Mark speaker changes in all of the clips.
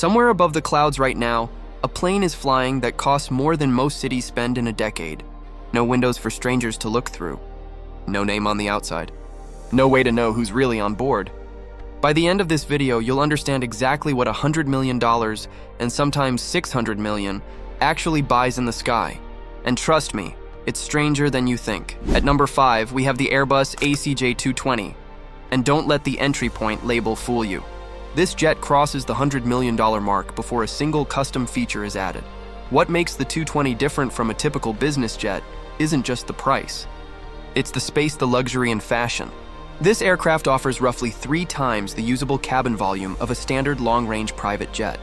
Speaker 1: Somewhere above the clouds right now, a plane is flying that costs more than most cities spend in a decade. No windows for strangers to look through. No name on the outside. No way to know who's really on board. By the end of this video, you'll understand exactly what $100 million and sometimes $600 million actually buys in the sky. And trust me, it's stranger than you think. At number 5, we have the Airbus ACJ220. And don't let the entry point label fool you. This jet crosses the $100 million mark before a single custom feature is added. What makes the 220 different from a typical business jet isn't just the price. It's the space, the luxury, and fashion. This aircraft offers roughly 3 times the usable cabin volume of a standard long-range private jet.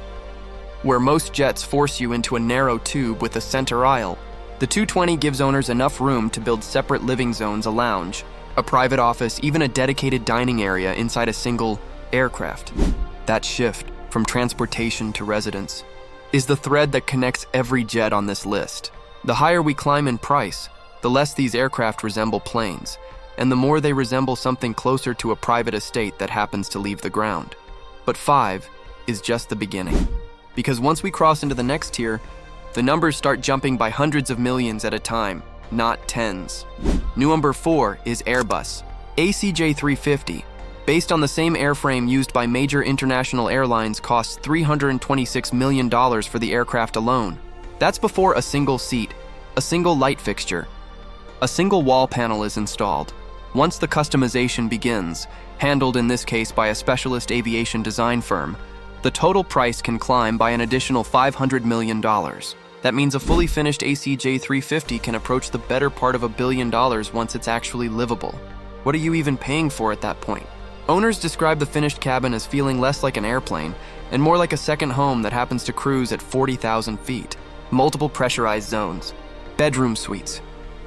Speaker 1: Where most jets force you into a narrow tube with a center aisle, the 220 gives owners enough room to build separate living zones, a lounge, a private office, even a dedicated dining area inside a single aircraft. That shift from transportation to residence is the thread that connects every jet on this list. The higher we climb in price, the less these aircraft resemble planes, and the more they resemble something closer to a private estate that happens to leave the ground. But 5 is just the beginning. Because once we cross into the next tier, the numbers start jumping by hundreds of millions at a time, not tens. New number 4 is Airbus ACJ350. Based on the same airframe used by major international airlines, costs $326 million for the aircraft alone. That's before a single seat, a single light fixture, a single wall panel is installed. Once the customization begins, handled in this case by a specialist aviation design firm, the total price can climb by an additional $500 million. That means a fully finished ACJ350 can approach the better part of $1 billion once it's actually livable. What are you even paying for at that point? Owners describe the finished cabin as feeling less like an airplane and more like a second home that happens to cruise at 40,000 feet. Multiple pressurized zones, bedroom suites,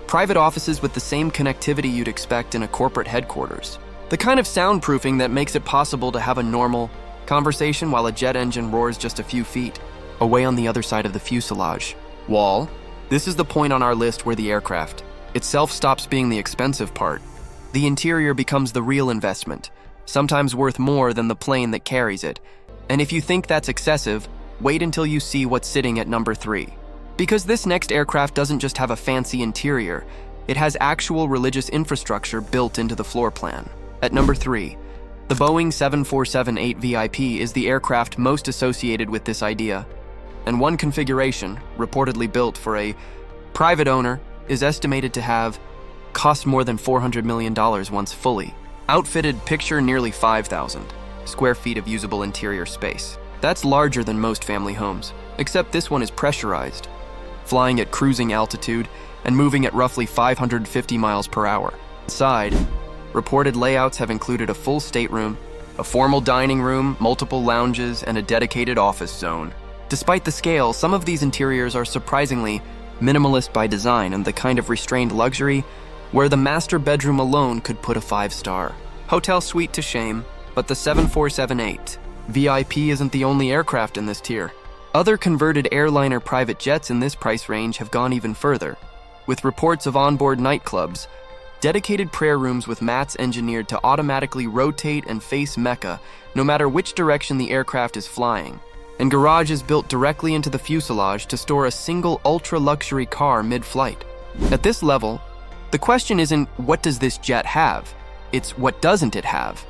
Speaker 1: private offices with the same connectivity you'd expect in a corporate headquarters. The kind of soundproofing that makes it possible to have a normal conversation while a jet engine roars just a few feet away on the other side of the fuselage wall. This is the point on our list where the aircraft itself stops being the expensive part. The interior becomes the real investment, sometimes worth more than the plane that carries it. And if you think that's excessive, wait until you see what's sitting at number 3. Because this next aircraft doesn't just have a fancy interior, it has actual religious infrastructure built into the floor plan. At number 3, the Boeing 747-8 VIP is the aircraft most associated with this idea. And one configuration, reportedly built for a private owner, is estimated to have cost more than $400 million once fully outfitted. Picture nearly 5,000 square feet of usable interior space. That's larger than most family homes, except this one is pressurized, flying at cruising altitude and moving at roughly 550 miles per hour. Inside, reported layouts have included a full stateroom, a formal dining room, multiple lounges, and a dedicated office zone. Despite the scale, some of these interiors are surprisingly minimalist by design and the kind of restrained luxury where the master bedroom alone could put a 5-star hotel suite to shame. But the 747-8 VIP isn't the only aircraft in this tier. Other converted airliner private jets in this price range have gone even further, with reports of onboard nightclubs, dedicated prayer rooms with mats engineered to automatically rotate and face Mecca no matter which direction the aircraft is flying, and garages built directly into the fuselage to store a single ultra-luxury car mid-flight. At this level, the question isn't what does this jet have, it's what doesn't it have.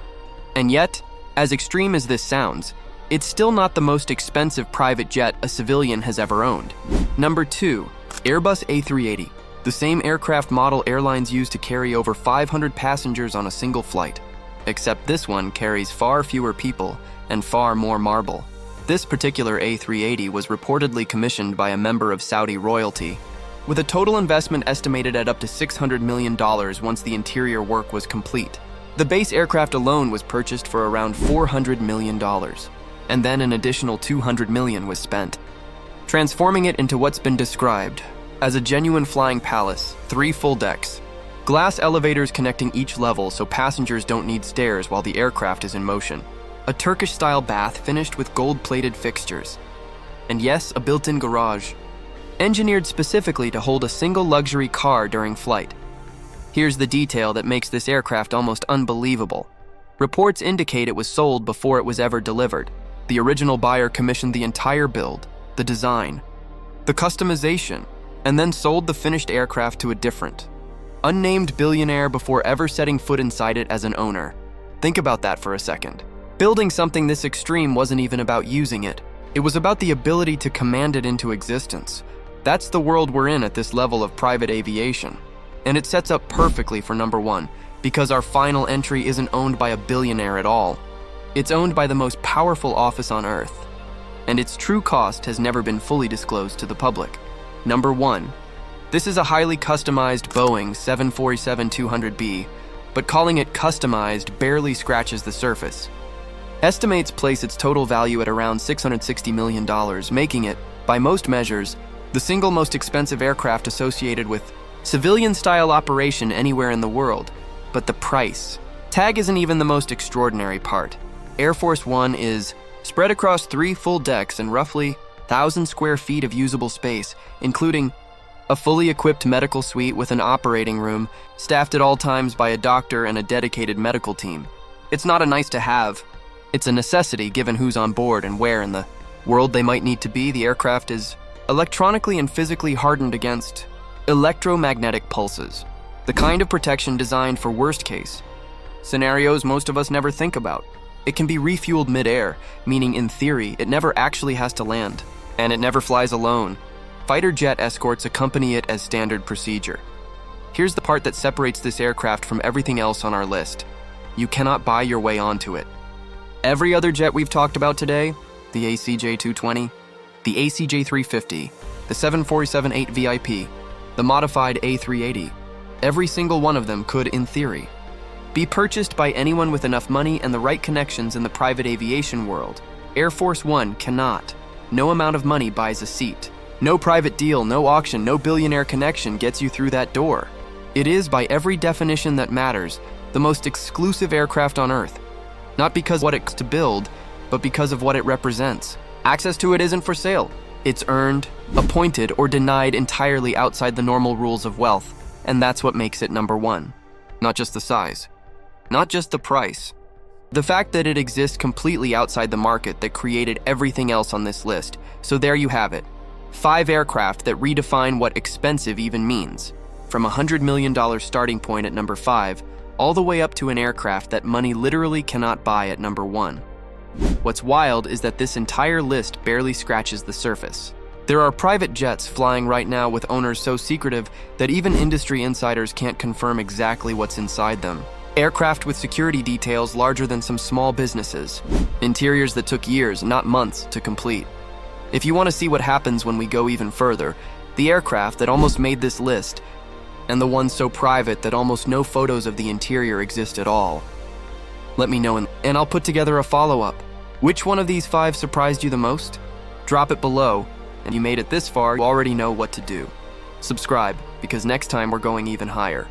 Speaker 1: And yet, as extreme as this sounds, it's still not the most expensive private jet a civilian has ever owned. Number 2, Airbus A380, the same aircraft model airlines use to carry over 500 passengers on a single flight. Except this one carries far fewer people and far more marble. This particular A380 was reportedly commissioned by a member of Saudi royalty, with a total investment estimated at up to $600 million once the interior work was complete. The base aircraft alone was purchased for around $400 million, and then an additional $200 million was spent, transforming it into what's been described as a genuine flying palace. 3 full decks, glass elevators connecting each level so passengers don't need stairs while the aircraft is in motion, a Turkish-style bath finished with gold-plated fixtures, and yes, a built-in garage, engineered specifically to hold a single luxury car during flight. Here's the detail that makes this aircraft almost unbelievable. Reports indicate it was sold before it was ever delivered. The original buyer commissioned the entire build, the design, the customization, and then sold the finished aircraft to a different, unnamed billionaire before ever setting foot inside it as an owner. Think about that for a second. Building something this extreme wasn't even about using it. It was about the ability to command it into existence. That's the world we're in at this level of private aviation. And it sets up perfectly for number one, because our final entry isn't owned by a billionaire at all. It's owned by the most powerful office on Earth. And its true cost has never been fully disclosed to the public. Number one, this is a highly customized Boeing 747-200B, but calling it customized barely scratches the surface. Estimates place its total value at around $660 million, making it, by most measures, the single most expensive aircraft associated with civilian-style operation anywhere in the world. But the price tag isn't even the most extraordinary part. Air Force One is spread across 3 full decks and roughly 1,000 square feet of usable space, including a fully equipped medical suite with an operating room, staffed at all times by a doctor and a dedicated medical team. It's not a nice to have. It's a necessity given who's on board and where in the world they might need to be. The aircraft is electronically and physically hardened against electromagnetic pulses, the kind of protection designed for worst-case scenarios most of us never think about. It can be refueled mid-air, meaning in theory it never actually has to land, and it never flies alone. Fighter jet escorts accompany it as standard procedure. Here's the part that separates this aircraft from everything else on our list. You cannot buy your way onto it. Every other jet we've talked about today, the ACJ220, the ACJ350, the 747-8 VIP, the modified A380, every single one of them could, in theory, be purchased by anyone with enough money and the right connections in the private aviation world. Air Force One cannot. No amount of money buys a seat. No private deal, no auction, no billionaire connection gets you through that door. It is, by every definition that matters, the most exclusive aircraft on Earth. Not because of what it's to build, but because of what it represents. Access to it isn't for sale. It's earned, appointed, or denied entirely outside the normal rules of wealth, and that's what makes it number one. Not just the size. Not just the price. The fact that it exists completely outside the market that created everything else on this list. So there you have it. 5 aircraft that redefine what expensive even means. From a $100 million starting point at number 5, all the way up to an aircraft that money literally cannot buy at number 1. What's wild is that this entire list barely scratches the surface. There are private jets flying right now with owners so secretive that even industry insiders can't confirm exactly what's inside them. Aircraft with security details larger than some small businesses. Interiors that took years, not months, to complete. If you want to see what happens when we go even further, the aircraft that almost made this list, and the ones so private that almost no photos of the interior exist at all. Let me know and I'll put together a follow-up. Which one of these 5 surprised you the most? Drop it below, and you made it this far, you already know what to do. Subscribe, because next time we're going even higher.